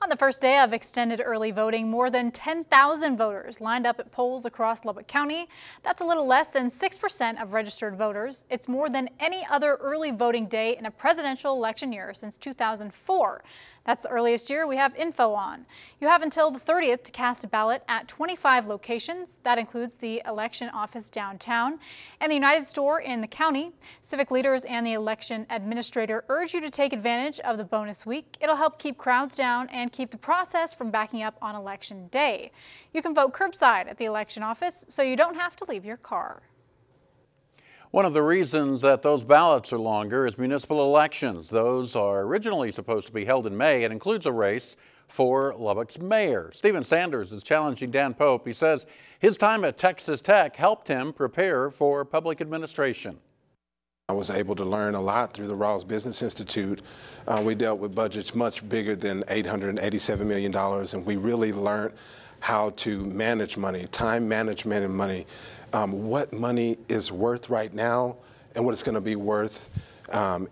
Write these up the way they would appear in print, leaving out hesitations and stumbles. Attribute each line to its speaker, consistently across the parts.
Speaker 1: On the first day of extended early voting, more than 10,000 voters lined up at polls across Lubbock County. That's a little less than 6% of registered voters. It's more than any other early voting day in a presidential election year since 2004. That's the earliest year we have info on. You have until the 30th to cast a ballot at 25 locations. That includes the election office downtown and the United Store in the county. Civic leaders and the election administrator urge you to take advantage of the bonus week. It'll help keep crowds down and keep the process from backing up on election day. You can vote curbside at the election office, so you don't have to leave your car.
Speaker 2: One of the reasons that those ballots are longer is municipal elections. Those are originally supposed to be held in May. It includes a race for Lubbock's mayor. Stephen Sanders is challenging Dan Pope. He says his time at Texas Tech helped him prepare for public administration.
Speaker 3: I was able to learn a lot through the Rawls Business Institute. We dealt with budgets much bigger than $887 million, and we really learned how to manage money, time management and money, what money is worth right now and what it's going to be worth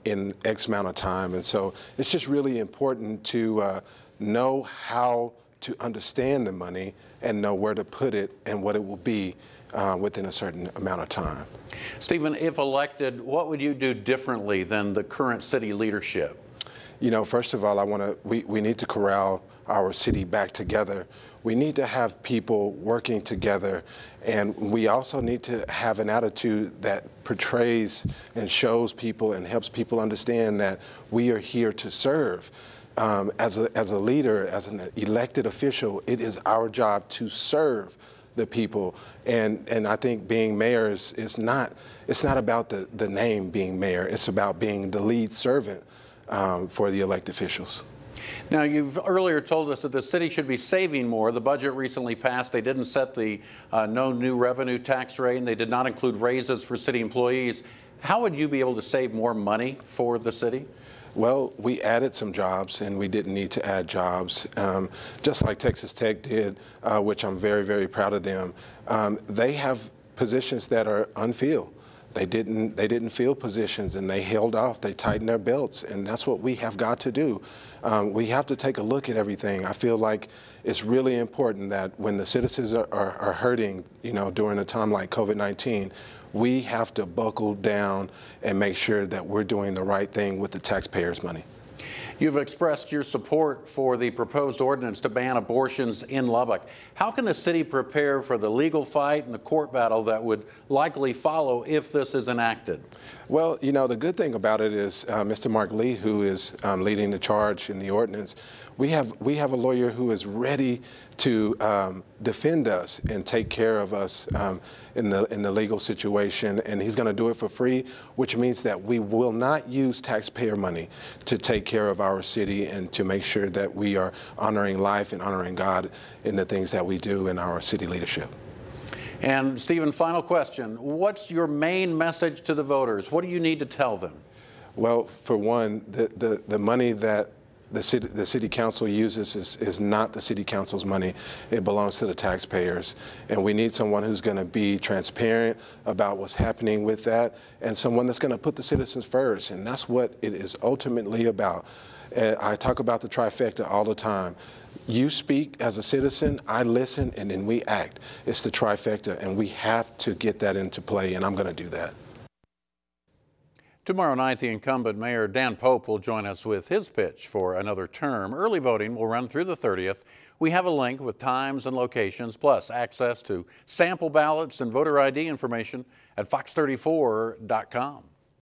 Speaker 3: in X amount of time. And so it's just really important to know how to understand the money and know where to put it and what it will be within a certain amount of time.
Speaker 2: Stephen, if elected, what would you do differently than the current city leadership?
Speaker 3: You know, first of all, we need to corral our city back together. We need to have people working together, and we also need to have an attitude that portrays and shows people and helps people understand that we are here to serve. As a leader, as an elected official, it is our job to serve the people, and I think being mayor is not about the name being mayor. It's about being the lead servant for the elected officials.
Speaker 2: Now, you've earlier told us that the city should be saving more. The budget recently passed. They didn't set the no new revenue tax rate, and they did not include raises for city employees. How would you be able to save more money for the city?
Speaker 3: Well, we added some jobs, and we didn't need to add jobs, just like Texas Tech did, which I'm very, very proud of them. They have positions that are unfilled. They didn't fill positions, and they held off. They tightened their belts, and that's what we have got to do. We have to take a look at everything. I feel like it's really important that when the citizens are hurting, you know, during a time like COVID-19, we have to buckle down and make sure that we're doing the right thing with the taxpayers' money.
Speaker 2: You've expressed your support for the proposed ordinance to ban abortions in Lubbock. How can the city prepare for the legal fight and the court battle that would likely follow if this is enacted?
Speaker 3: Well, you know, the good thing about it is Mr. Mark Lee, who is leading the charge in the ordinance, we have a lawyer who is ready to defend us and take care of us in the legal situation, and he's going to do it for free, which means that we will not use taxpayer money to take care of our city and to make sure that we are honoring life and honoring God in the things that we do in our city leadership.
Speaker 2: And Stephen, final question. What's your main message to the voters? What do you need to tell them?
Speaker 3: Well, for one, the money that the city council uses is not the city council's money. It belongs to the taxpayers. And we need someone who's going to be transparent about what's happening with that, and someone that's going to put the citizens first. And that's what it is ultimately about. I talk about the trifecta all the time. You speak as a citizen, I listen, and then we act. It's the trifecta, and we have to get that into play, and I'm going to do that.
Speaker 2: Tomorrow night, the incumbent Mayor Dan Pope will join us with his pitch for another term. Early voting will run through the 30th. We have a link with times and locations, plus access to sample ballots and voter ID information at fox34.com.